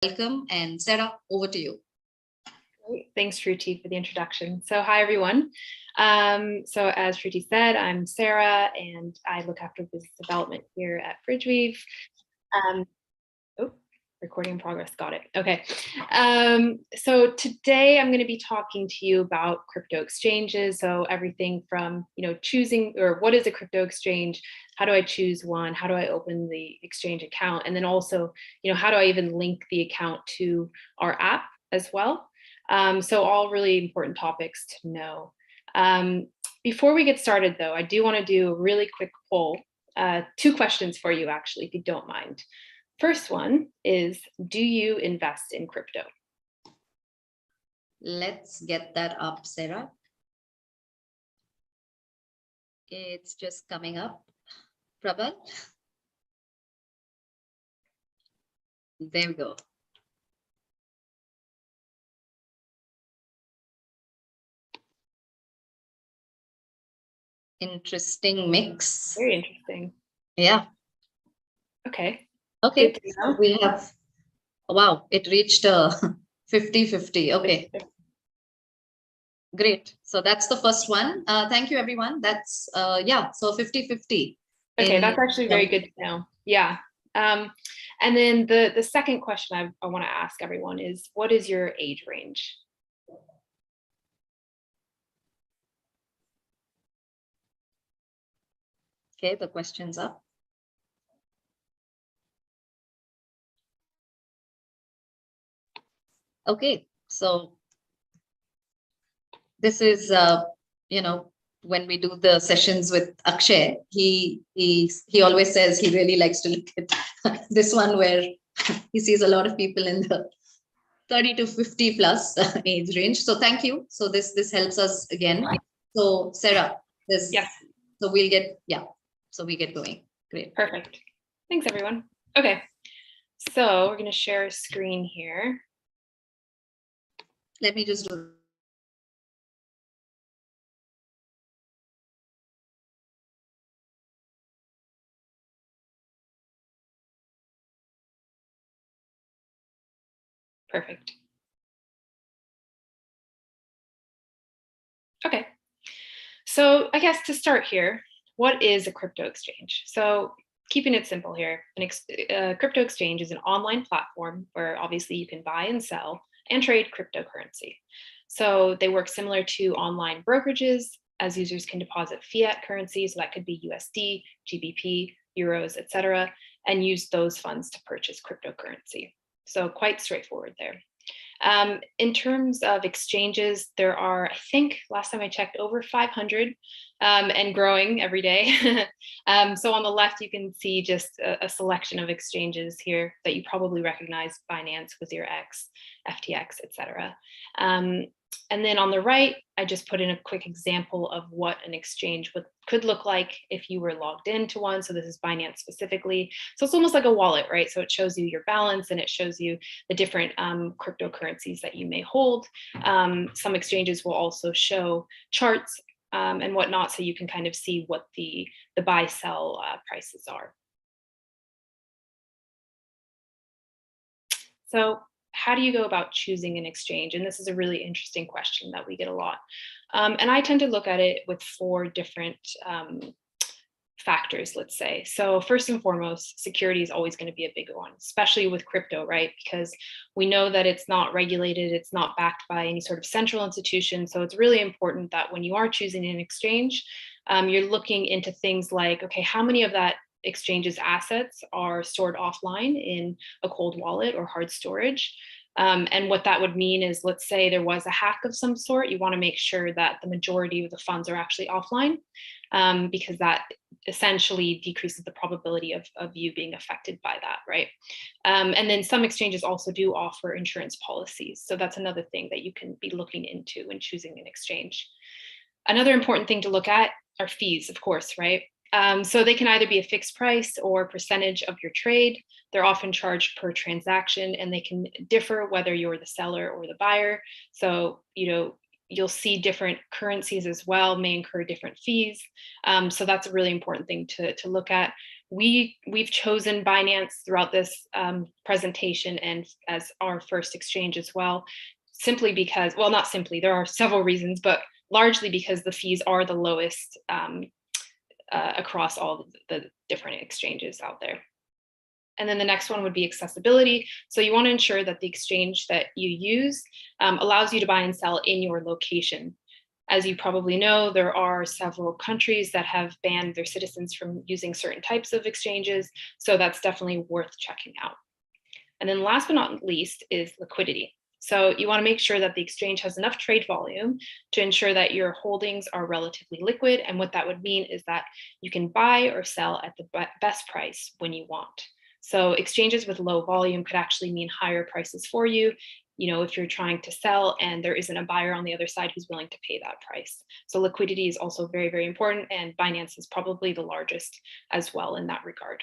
Welcome, and Sarah, over to you. Great. Thanks, Shruthi, for the introduction. So hi, everyone. So as Shruthi said, I'm Sarah, and I look after business development here at Bridgeweave. Recording in progress, got it. Okay. So today I'm going to be talking to you about crypto exchanges. So everything from, choosing, or what is a crypto exchange? How do I choose one? How do I open the exchange account? And then also, how do I even link the account to our app as well? So all really important topics to know. Before we get started though, I do want to do a really quick poll. 2 questions for you actually, if you don't mind. First one is, do you invest in crypto? Let's get that up, Sarah. It's just coming up. Prabal? There we go. Interesting mix. Very interesting. Yeah. Okay. Okay, so we have, wow, it reached 50-50. Okay, great. So that's the first one. Thank you, everyone. That's, yeah, so 50-50. Okay, that's actually very good to know. Yeah. And then the second question I want to ask everyone is, what is your age range? Okay, the question's up. Okay, so this is, when we do the sessions with Akshay, he always says he really likes to look at this one where he sees a lot of people in the 30 to 50 plus age range. So thank you. So this helps us again. So Sarah, yes. So we'll get, so we get going. Great. Perfect. Thanks, everyone. Okay, so we're going to share a screen here. Let me just do. Perfect. Okay. So I guess to start here, what is a crypto exchange? So keeping it simple here, a crypto exchange is an online platform where obviously you can buy and sell and trade cryptocurrency. So they work similar to online brokerages, as users can deposit fiat currency, so that could be USD, GBP, euros, etc., and use those funds to purchase cryptocurrency. So quite straightforward there. In terms of exchanges, there are, I think, last time I checked, over 500 and growing every day. So on the left, you can see just a selection of exchanges here that you probably recognize: Binance, WazirX, FTX, etc. And then on the right, I just put in a quick example of what an exchange could look like if you were logged into one. So this is Binance specifically. So it's almost like a wallet, right? So it shows you your balance and it shows you the different cryptocurrencies that you may hold. Some exchanges will also show charts and whatnot, so you can kind of see what the buy-sell prices are. So how do you go about choosing an exchange? And this is a really interesting question that we get a lot. And I tend to look at it with 4 different factors, let's say. So first and foremost, security is always going to be a bigger one, especially with crypto, right? Because we know that it's not regulated, it's not backed by any sort of central institution. So it's really important that when you are choosing an exchange, you're looking into things like, okay, how many of that exchange's assets are stored offline in a cold wallet or hard storage? And what that would mean is, let's say there was a hack of some sort, you want to make sure that the majority of the funds are actually offline, because that essentially decreases the probability of you being affected by that, right? And then some exchanges also do offer insurance policies. So that's another thing that you can be looking into when choosing an exchange. Another important thing to look at are fees, of course, right? So they can either be a fixed price or percentage of your trade. They're often charged per transaction, and they can differ whether you're the seller or the buyer. So, you'll see different currencies as well may incur different fees. So that's a really important thing to look at. we've chosen Binance throughout this presentation and as our first exchange as well, simply because, well, not simply, there are several reasons, but largely because the fees are the lowest across all the different exchanges out there. And then the next one would be accessibility. So you want to ensure that the exchange that you use allows you to buy and sell in your location. As you probably know, there are several countries that have banned their citizens from using certain types of exchanges. So that's definitely worth checking out. And then last but not least is liquidity. So you want to make sure that the exchange has enough trade volume to ensure that your holdings are relatively liquid. And what that would mean is that you can buy or sell at the best price when you want. So exchanges with low volume could actually mean higher prices for you, if you're trying to sell and there isn't a buyer on the other side who's willing to pay that price. So liquidity is also very, very important, and Binance is probably the largest as well in that regard.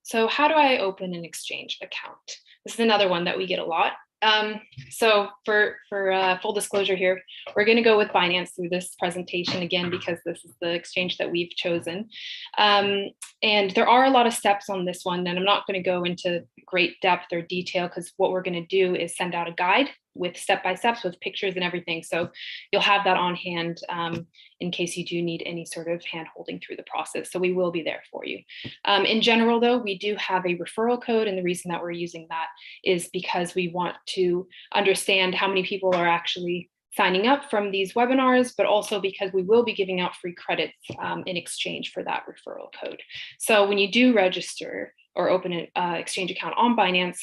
So how do I open an exchange account? This is another one that we get a lot. So for full disclosure here, we're going to go with Binance through this presentation again, because this is the exchange that we've chosen. And there are a lot of steps on this one, and I'm not going to go into great depth or detail, because what we're going to do is send out a guide with step-by-steps with pictures and everything. So you'll have that on hand in case you do need any sort of hand holding through the process. So we will be there for you. In general, though, we do have a referral code. And the reason that we're using that is because we want to understand how many people are actually signing up from these webinars, but also because we will be giving out free credits in exchange for that referral code. So when you do register or open an exchange account on Binance,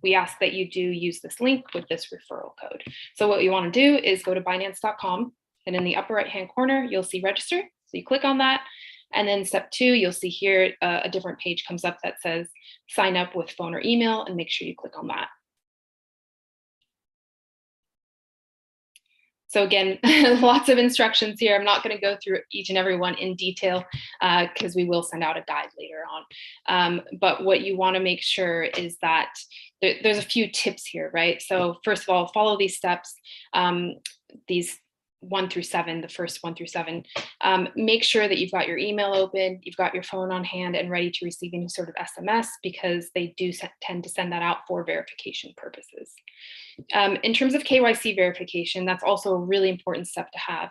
we ask that you do use this link with this referral code. So what you want to do is go to binance.com, and in the upper right-hand corner, you'll see register. So you click on that. And then step 2, you'll see here a different page comes up that says sign up with phone or email, and make sure you click on that. So again, lots of instructions here. I'm not going to go through each and every one in detail because we will send out a guide later on. But what you want to make sure is that there's a few tips here, right? So first of all, follow these steps, these 1 through 7, the first 1 through 7. Make sure that you've got your email open, you've got your phone on hand and ready to receive any sort of SMS, because they do tend to send that out for verification purposes. In terms of KYC verification, that's also a really important step to have.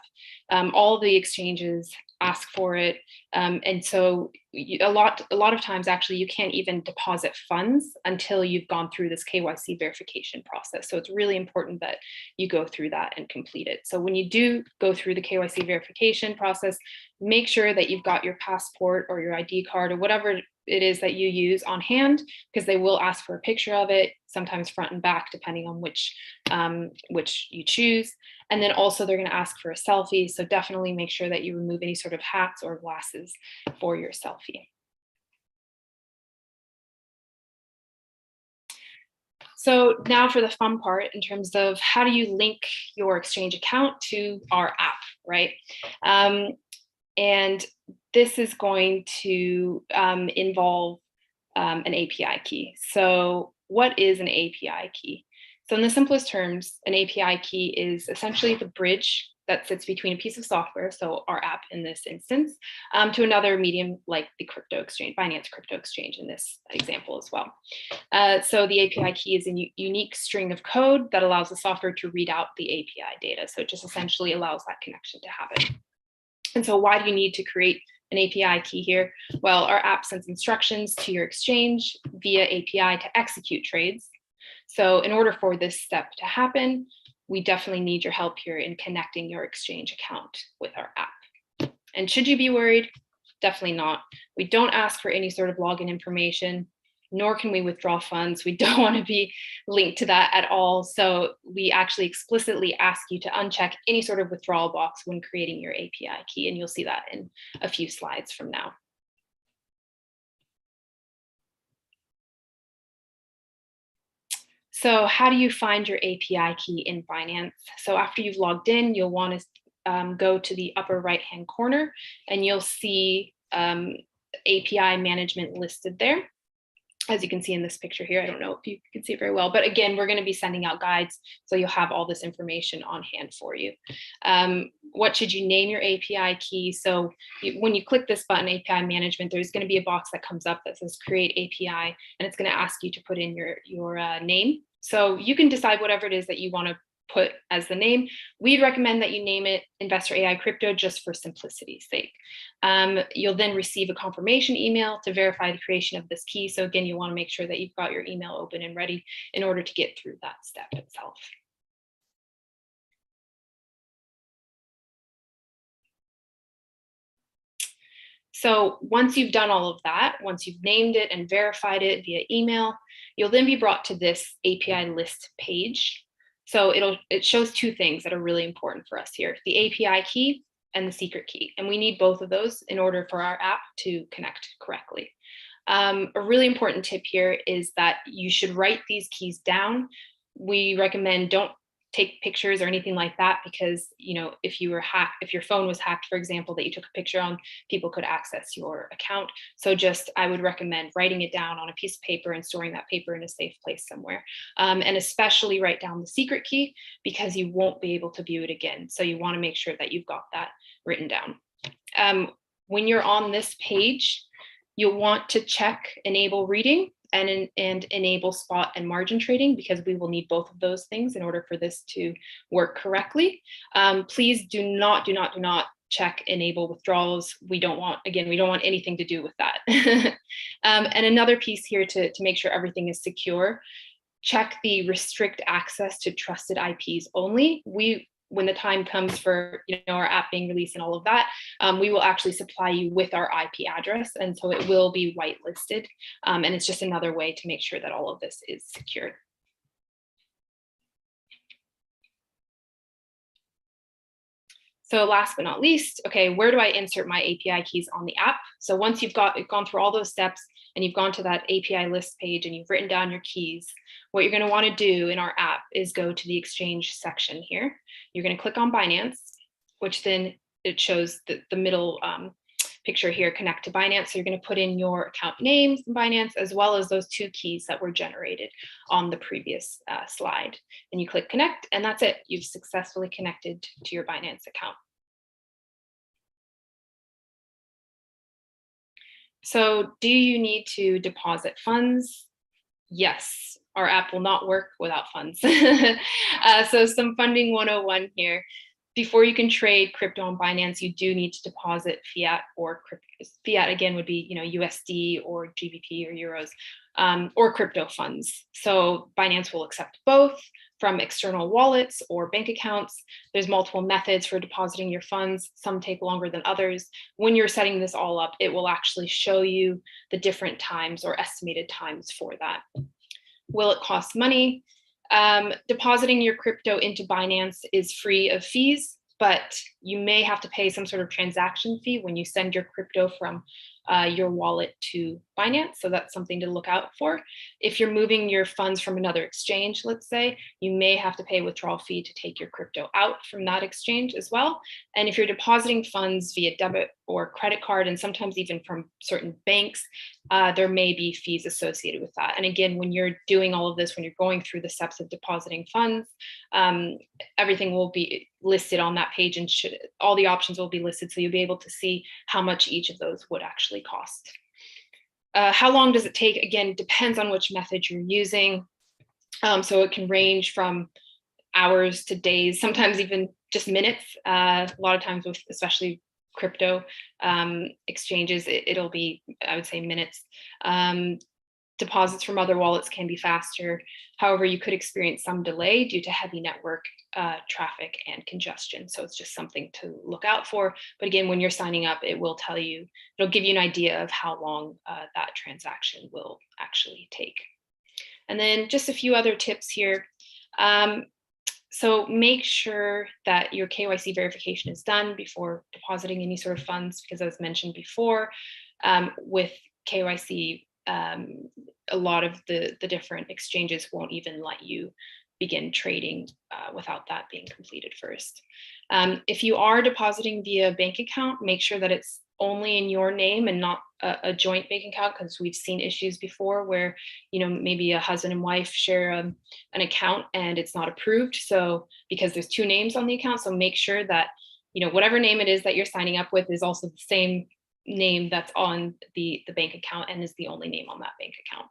All the exchanges ask for it. And so a lot of times, actually, you can't even deposit funds until you've gone through this KYC verification process. So it's really important that you go through that and complete it. So when you do go through the KYC verification process, make sure that you've got your passport or your ID card or whatever it is that you use on hand, because they will ask for a picture of it, sometimes front and back, depending on which you choose. And then also they're going to ask for a selfie. So definitely make sure that you remove any sort of hats or glasses for your selfie. So now for the fun part, in terms of how do you link your exchange account to our app, right? And this is going to involve an API key. So what is an API key? So in the simplest terms, an API key is essentially the bridge that sits between a piece of software, so our app in this instance, to another medium like the crypto exchange, Binance Crypto Exchange in this example as well. So the API key is a unique string of code that allows the software to read out the API data. So it just essentially allows that connection to happen. And so why do you need to create an API key here? Well, our app sends instructions to your exchange via API to execute trades. So in order for this step to happen, we definitely need your help here in connecting your exchange account with our app. And should you be worried? Definitely not. We don't ask for any sort of login information, nor can we withdraw funds. We don't want to be linked to that at all. So we actually explicitly ask you to uncheck any sort of withdrawal box when creating your API key. And you'll see that in a few slides from now. So how do you find your API key in Binance? So after you've logged in, you'll want to go to the upper right-hand corner, and you'll see API management listed there. as you can see in this picture here. I don't know if you can see it very well, but again, we're going to be sending out guides, so you'll have all this information on hand for you. What should you name your API key? So when you click this button, API management, there's going to be a box that comes up that says create API, and it's going to ask you to put in your name. So you can decide whatever it is that you want to put as the name. We'd recommend that you name it InvestorAi Crypto just for simplicity's sake. You'll then receive a confirmation email to verify the creation of this key. So again, you want to make sure that you've got your email open and ready in order to get through that step itself. So once you've done all of that, once you've named it and verified it via email, you'll then be brought to this API list page. So it shows two things that are really important for us here: the API key and the secret key. And we need both of those in order for our app to connect correctly. A really important tip here is that you should write these keys down. We recommend don't take pictures or anything like that, because if your phone was hacked, for example, that you took a picture on, people could access your account. So I would recommend writing it down on a piece of paper and storing that paper in a safe place somewhere. And especially write down the secret key, because you won't be able to view it again. So you want to make sure that you've got that written down. When you're on this page, you'll want to check enable reading and enable spot and margin trading, because we will need both of those things in order for this to work correctly. Please do not check enable withdrawals. We don't want anything to do with that. And another piece here to make sure everything is secure, check the restrict access to trusted IPs only. When the time comes for our app being released and all of that, we will actually supply you with our IP address, and so it will be whitelisted. And it's just another way to make sure that all of this is secure. So last but not least, okay, where do I insert my API keys on the app? So once you've gone through all those steps and you've gone to that API list page and you've written down your keys, what you're going to want to do in our app is go to the exchange section here. You're going to click on Binance, which then it shows the middle picture here, connect to Binance. So you're going to put in your account name from Binance, as well as those two keys that were generated on the previous slide. And you click connect, and that's it. You've successfully connected to your Binance account. So do you need to deposit funds? Yes, our app will not work without funds. So some funding 101 here. Before you can trade crypto on Binance, you do need to deposit fiat or crypto. Fiat again would be USD or GBP or euros, or crypto funds. So Binance will accept both from external wallets or bank accounts. There's multiple methods for depositing your funds. Some take longer than others. When you're setting this all up, it will actually show you the different times or estimated times for that. Will it cost money? Depositing your crypto into Binance is free of fees, but you may have to pay some sort of transaction fee when you send your crypto from your wallet to Binance. So that's something to look out for. If you're moving your funds from another exchange, let's say, you may have to pay a withdrawal fee to take your crypto out from that exchange as well. And if you're depositing funds via debit or credit card, and sometimes even from certain banks, there may be fees associated with that. And again, when you're doing all of this, when you're going through the steps of depositing funds, everything will be listed on that page, and all the options will be listed, so you'll be able to see how much each of those would actually cost. How long does it take? Again, depends on which method you're using. So it can range from hours to days, sometimes even just minutes. A lot of times with especially crypto exchanges, it'll be, I would say, minutes. Deposits from other wallets can be faster. However, you could experience some delay due to heavy network traffic and congestion. So it's just something to look out for. But again, when you're signing up, it will tell you, it'll give you an idea of how long that transaction will actually take. And then just a few other tips here. So make sure that your KYC verification is done before depositing any sort of funds, because as mentioned before, with KYC, a lot of the different exchanges won't even let you begin trading without that being completed first. If you are depositing via bank account, make sure that it's only in your name and not a joint bank account, because we've seen issues before where, maybe a husband and wife share an account and it's not approved. So because there's two names on the account, so make sure that, whatever name it is that you're signing up with is also the same name that's on the bank account and is the only name on that bank account.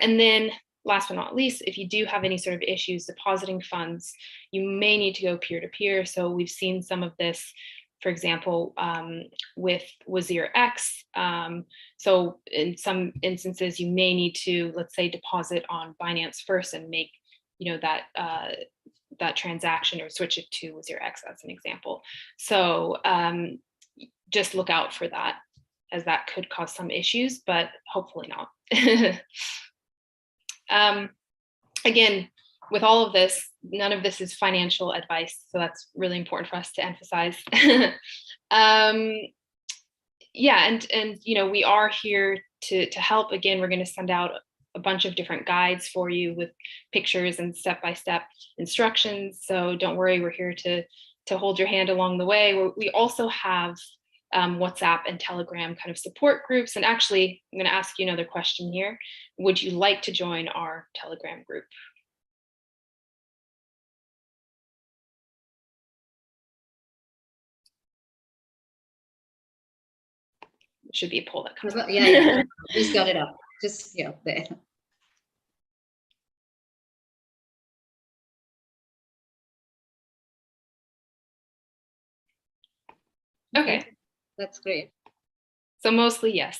And then last but not least, if you do have any sort of issues depositing funds, you may need to go peer-to-peer. So we've seen some of this, for example, with WazirX. So in some instances, you may need to, let's say, deposit on Binance first and make, that transaction, or switch it to WazirX as an example. So just look out for that, as that could cause some issues, but hopefully not. Again, with all of this, none of this is financial advice, so that's really important for us to emphasize. Yeah, and we are here to help. Again, we're going to send out a bunch of different guides for you with pictures and step-by-step instructions. So don't worry, we're here to hold your hand along the way. We also have WhatsApp and Telegram kind of support groups. And actually, I'm going to ask you another question here. Would you like to join our Telegram group? It should be a poll that comes up. Yeah. Just got it up. Just there. Okay. That's great. So mostly yes.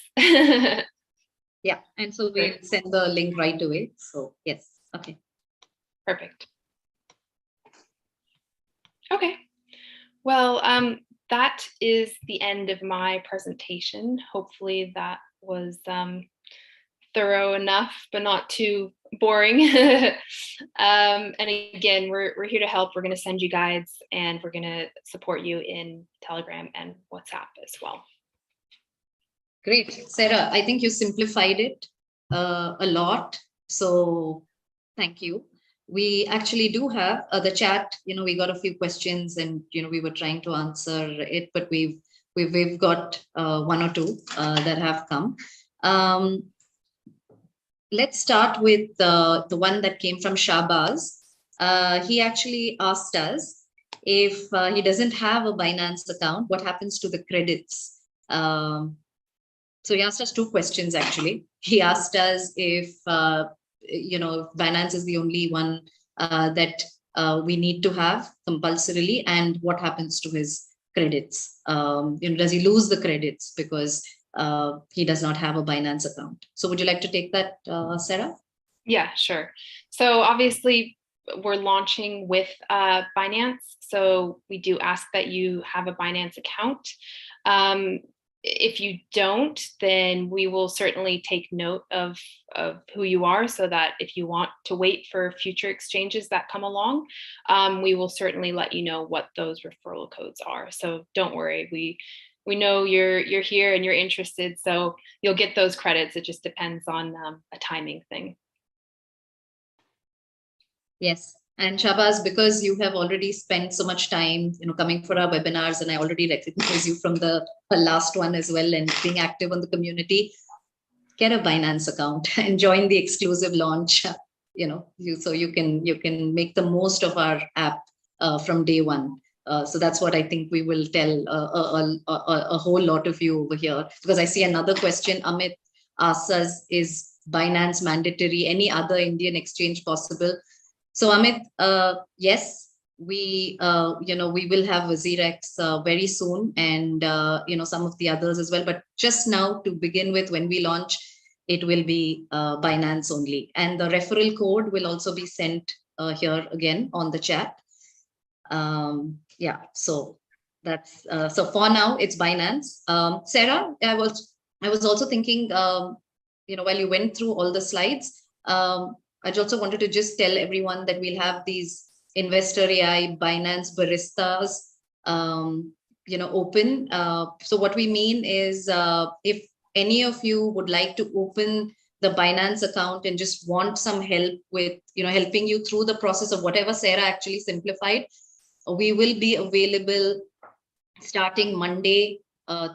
Yeah, and so we'll send the link right away. So yes, okay. Perfect. Okay. Well, that is the end of my presentation. Hopefully that was thorough enough, but not too boring. And again, we're here to help. We're going to send you guides, and we're going to support you in Telegram and WhatsApp as well. Great, Sarah. I think you simplified it a lot. So thank you. We actually do have the chat. We got a few questions, and we were trying to answer it, but we've got one or two that have come. Let's start with the one that came from Shahbaz. He actually asked us if he doesn't have a Binance account, what happens to the credits? So he asked us two questions, actually. He asked us if, if Binance is the only one that we need to have compulsorily, and what happens to his credits? Does he lose the credits because he does not have a Binance account? So would you like to take that, Sarah? Yeah, sure. So obviously we're launching with Binance. So we do ask that you have a Binance account. If you don't, then we will certainly take note of who you are, so that if you want to wait for future exchanges that come along, we will certainly let you know what those referral codes are. So don't worry, we know you're here and you're interested, so you'll get those credits. It just depends on a timing thing. Yes. And Shahbaz, because you have already spent so much time, coming for our webinars, and I already recognize you from the last one as well, and being active on the community, get a Binance account and join the exclusive launch. So you can make the most of our app from day one. So that's what I think we will tell a whole lot of you over here, because I see another question. Amit asks us, is Binance mandatory? Any other Indian exchange possible? So Amit, yes, we will have WazirX very soon, and some of the others as well. But just now, to begin with, when we launch, it will be Binance only, and the referral code will also be sent here again on the chat. Yeah, so that's so for now it's Binance. Sarah, I was also thinking, while you went through all the slides, I also wanted to just tell everyone that we'll have these InvestorAi Binance Baristas, open. So what we mean is, if any of you would like to open the Binance account and just want some help with, helping you through the process of whatever Sarah actually simplified, we will be available starting Monday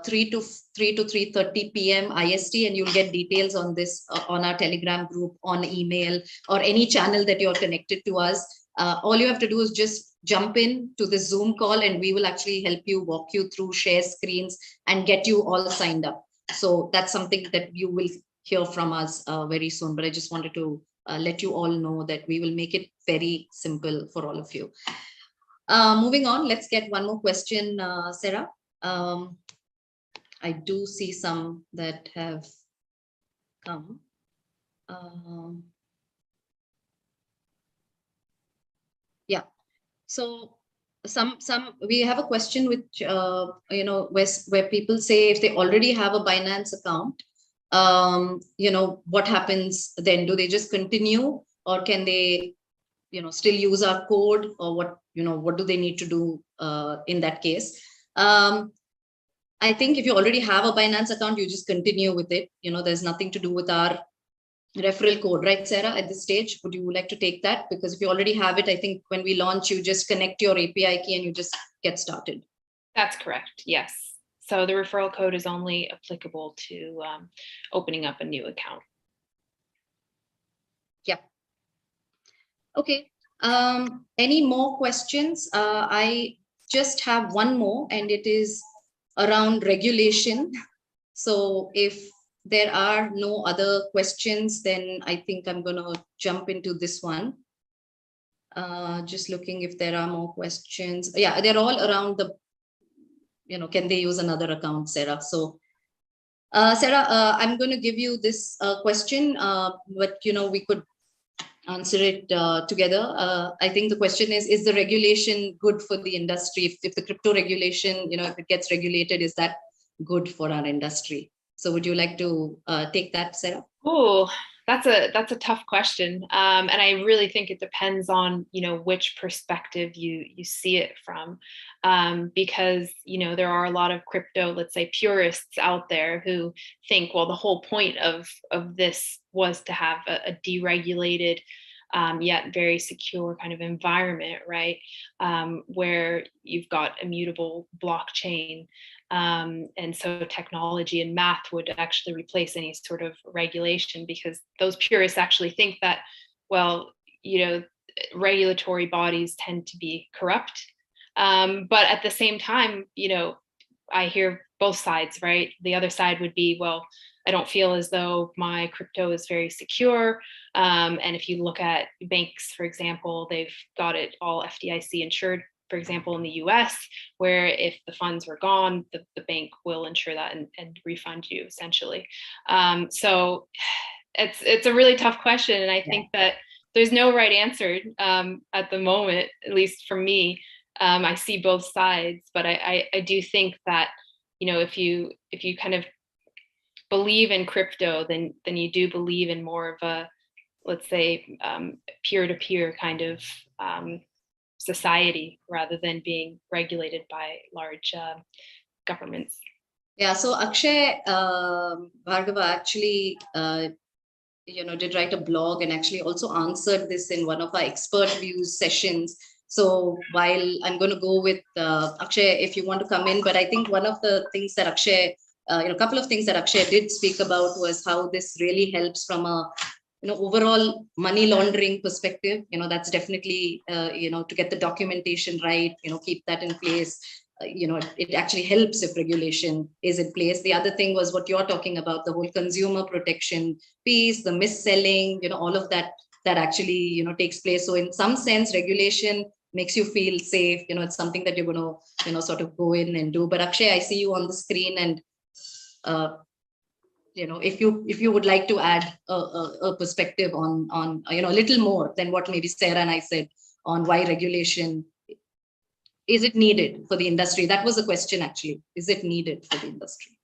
3 to 3:30 p.m. IST, and you'll get details on this on our Telegram group, on email, or any channel that you're connected to us. All you have to do is just jump in to the Zoom call, and we will actually help you, walk you through, share screens, and get you all signed up. So that's something that you will hear from us very soon. But I just wanted to let you all know that we will make it very simple for all of you. Moving on, let's get one more question, Sarah. I do see some that have come. Yeah, so we have a question which where people say if they already have a Binance account, what happens then? Do they just continue, or can they still use our code, or what do they need to do in that case? I think if you already have a Binance account, you just continue with it. There's nothing to do with our referral code, right, Sarah? At this stage, would you like to take that? Because if you already have it, I think when we launch, you just connect your API key and you just get started. That's correct. Yes. So the referral code is only applicable to opening up a new account. Yeah. Okay. Any more questions? I just have one more, and it is around regulation. So if there are no other questions, then I think I'm going to jump into this one. Just looking if there are more questions. Yeah, they're all around the, can they use another account, Sarah? So Sarah, I'm going to give you this question, but we could answer it together. I think the question is the regulation good for the industry? If the crypto regulation, if it gets regulated, is that good for our industry? So would you like to take that, Sarah? Oh, that's a tough question. And I really think it depends on, which perspective you see it from. Because, there are a lot of crypto, let's say, purists out there who think, well, the whole point of this was to have a deregulated, yet very secure kind of environment, right? Where you've got immutable blockchain. And so technology and math would actually replace any sort of regulation, because those purists actually think that, well, regulatory bodies tend to be corrupt. But at the same time, I hear both sides, right? The other side would be, well, I don't feel as though my crypto is very secure. And if you look at banks, for example, they've got it all FDIC insured, for example, in the US, where if the funds were gone, the bank will insure that and refund you, essentially. So it's a really tough question. And I think that there's no right answer at the moment, at least for me. I see both sides, but I do think that, if you kind of believe in crypto, then you do believe in more of a, let's say, peer-to-peer kind of society, rather than being regulated by large governments. Yeah, so Akshay Bhargava actually did write a blog and actually also answered this in one of our expert views sessions. So while I'm going to go with Akshay, if you want to come in, but I think one of the things that Akshay, a couple of things that Akshay did speak about was how this really helps from a overall money laundering perspective. That's definitely to get the documentation right, keep that in place. It actually helps if regulation is in place. The other thing was what you're talking about, the whole consumer protection piece, the mis-selling, all of that actually takes place. So in some sense, regulation makes you feel safe. It's something that you're going to sort of go in and do. But Akshay, I see you on the screen, and if you would like to add a perspective on a little more than what maybe Sarah and I said on why regulation, is it needed for the industry? That was the question, actually. Is it needed for the industry?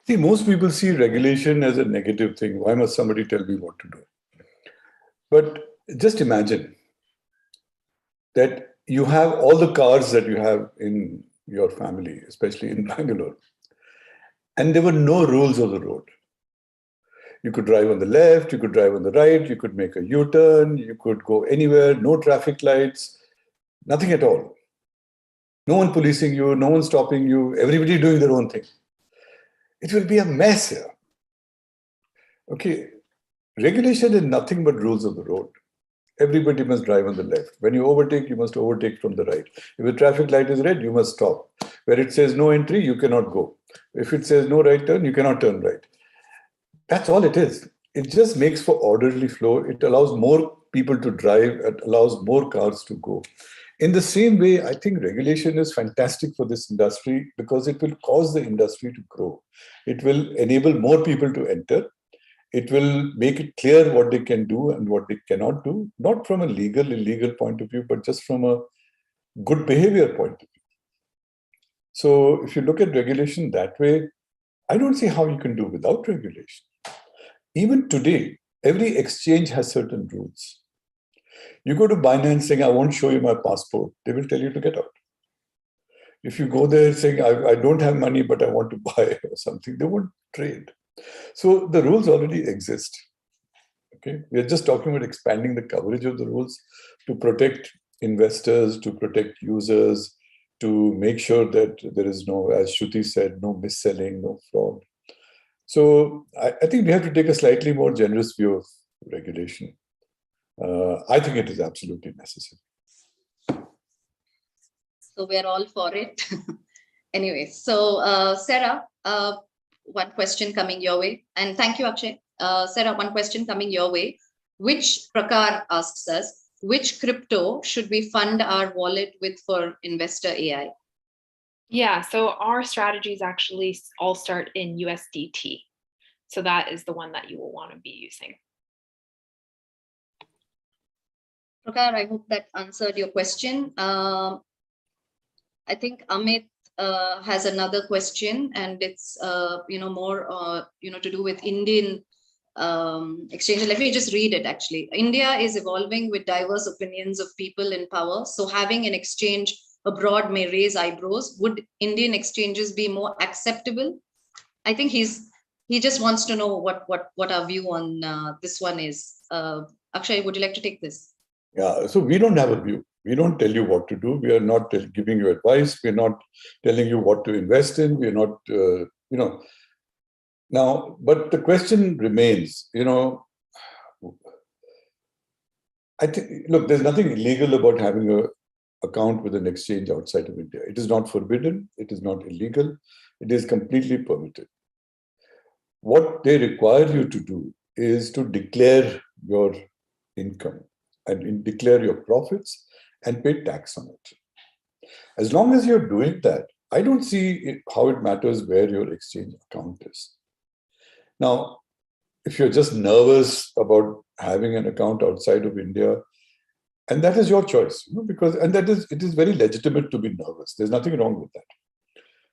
See, most people see regulation as a negative thing. Why must somebody tell me what to do? But just imagine that you have all the cars that you have in your family, especially in Bangalore, and there were no rules of the road. You could drive on the left, you could drive on the right, you could make a U-turn, you could go anywhere, no traffic lights, nothing at all. No one policing you, no one stopping you, everybody doing their own thing. It will be a mess here. Okay, regulation is nothing but rules of the road. Everybody must drive on the left. When you overtake, you must overtake from the right. If the traffic light is red, you must stop. Where it says no entry, you cannot go. If it says no right turn, you cannot turn right. That's all it is. It just makes for orderly flow. It allows more people to drive. It allows more cars to go. In the same way, I think regulation is fantastic for this industry because it will cause the industry to grow. It will enable more people to enter. It will make it clear what they can do and what they cannot do, not from a legal, illegal point of view, but just from a good behavior point of view. So if you look at regulation that way, I don't see how you can do without regulation. Even today, every exchange has certain rules. You go to Binance saying, I won't show you my passport, they will tell you to get out. If you go there saying, I don't have money, but I want to buy or something, they won't trade. So the rules already exist. Okay, we are just talking about expanding the coverage of the rules to protect investors, to protect users, to make sure that there is no, as Shruthi said, no mis-selling, no fraud. So I think we have to take a slightly more generous view of regulation. I think it is absolutely necessary. So we're all for it. Anyway, so Sarah, one question coming your way. And thank you, Akshay. Sarah, one question coming your way. Which Prakar asks us, which crypto should we fund our wallet with for InvestorAi? Yeah, so our strategies actually all start in USDT. So that is the one that you will want to be using. Prakar, I hope that answered your question. I think Amit has another question, and it's more to do with Indian exchange. Let me just read it. Actually, India is evolving with diverse opinions of people in power. So having an exchange abroad may raise eyebrows. Would Indian exchanges be more acceptable? I think he just wants to know what our view on this one is. Akshay, would you like to take this? Yeah, so we don't have a view. We don't tell you what to do. We are not giving you advice. We're not telling you what to invest in. We're not, Now, but the question remains, I think, look, there's nothing illegal about having an account with an exchange outside of India. It is not forbidden. It is not illegal. It is completely permitted. What they require you to do is to declare your income and declare your profits and pay tax on it. As long as you're doing that, I don't see how it matters where your exchange account is. Now, if you're just nervous about having an account outside of India, and that is your choice, because it is very legitimate to be nervous. There's nothing wrong with that.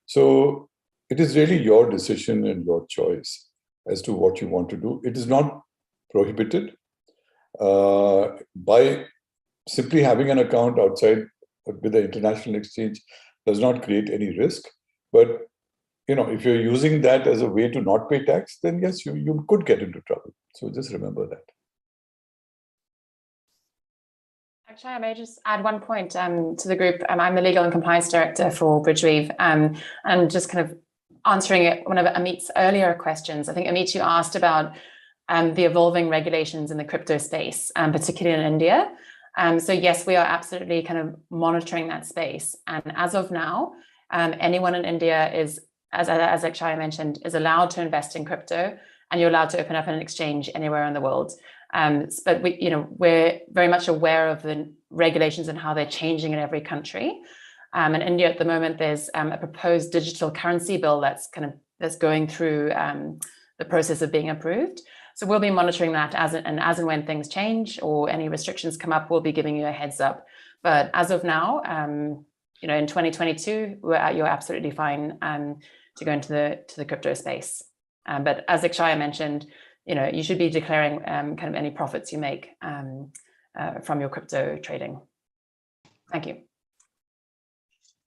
So it is really your decision and your choice as to what you want to do. It is not prohibited. By simply having an account outside with the international exchange does not create any risk. But if you're using that as a way to not pay tax, then yes, you could get into trouble. So just remember that. Actually, I may just add one point to the group. I'm the Legal and Compliance Director for Bridgeweave, and just kind of answering one of Amit's earlier questions. I think, Amit, you asked about the evolving regulations in the crypto space, particularly in India. So yes, we are absolutely kind of monitoring that space. And as of now, anyone in India is, as Akshay mentioned, is allowed to invest in crypto, and you're allowed to open up an exchange anywhere in the world. But we're very much aware of the regulations and how they're changing in every country. In India at the moment, there's a proposed digital currency bill that's going through the process of being approved. So we'll be monitoring that as and when things change or any restrictions come up, we'll be giving you a heads up. But as of now, in 2022, you're absolutely fine to go into the crypto space. But as Akshay mentioned, you should be declaring kind of any profits you make from your crypto trading. Thank you.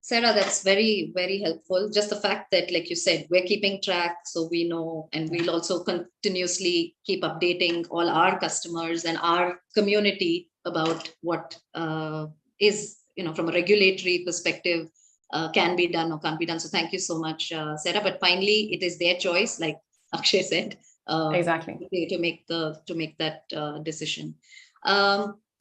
Sarah, that's very, very helpful. Just the fact that, like you said, we're keeping track, so we know, and we'll also continuously keep updating all our customers and our community about what is, from a regulatory perspective, can be done or can't be done. So thank you so much, Sarah. But finally, it is their choice, like Akshay said, exactly, to make that decision.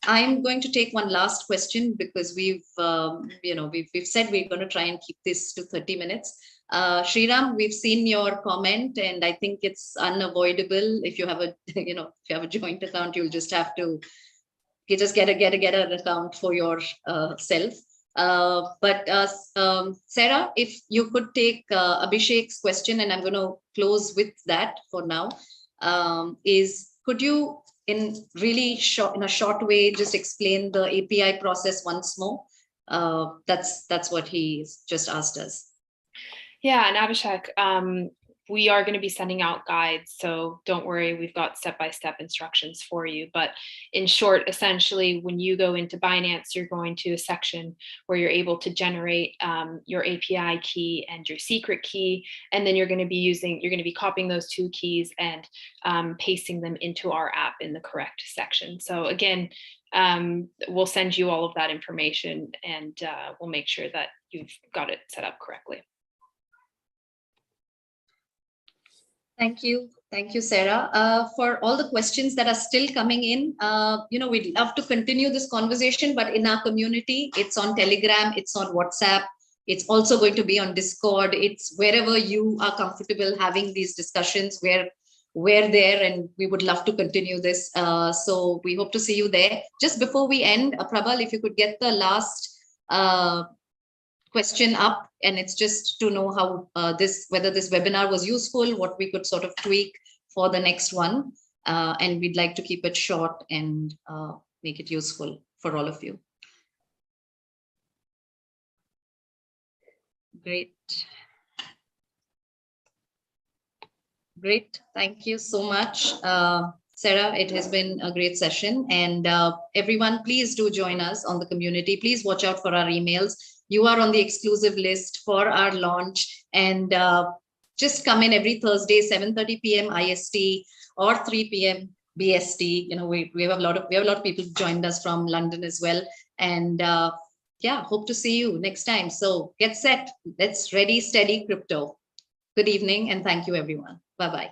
I'm going to take one last question because we've said we're going to try and keep this to 30 minutes. Sriram, we've seen your comment, and I think it's unavoidable. If you have a if you have a joint account, you'll just have to get an account for yourself. But Sarah, if you could take Abhishek's question, and I'm going to close with that for now, could you, in a short way, just explain the API process once more? That's what he just asked us. Yeah, and Abhishek, we are going to be sending out guides, so don't worry, we've got step-by-step instructions for you. But in short, essentially, when you go into Binance, you're going to a section where you're able to generate your API key and your secret key, and then you're going to be copying those two keys and pasting them into our app in the correct section. So again, we'll send you all of that information, and we'll make sure that you've got it set up correctly. Thank you, Sarah. For all the questions that are still coming in, we'd love to continue this conversation, but in our community, it's on Telegram, it's on WhatsApp, it's also going to be on Discord. It's wherever you are comfortable having these discussions, we're there, and we would love to continue this. So we hope to see you there. Just before we end, Prabal, if you could get the last question up, and it's just to know how whether this webinar was useful, what we could sort of tweak for the next one, and we'd like to keep it short and make it useful for all of you. Great, thank you so much, Sarah. It has been a great session, and everyone, please do join us on the community. Please watch out for our emails. You are on the exclusive list for our launch, and just come in every Thursday, 7:30 p.m. IST or 3 p.m. BST. We have a lot of people who joined us from London as well, and yeah, hope to see you next time. So get set. Let's ready, steady crypto. Good evening, and thank you, everyone. Bye-bye.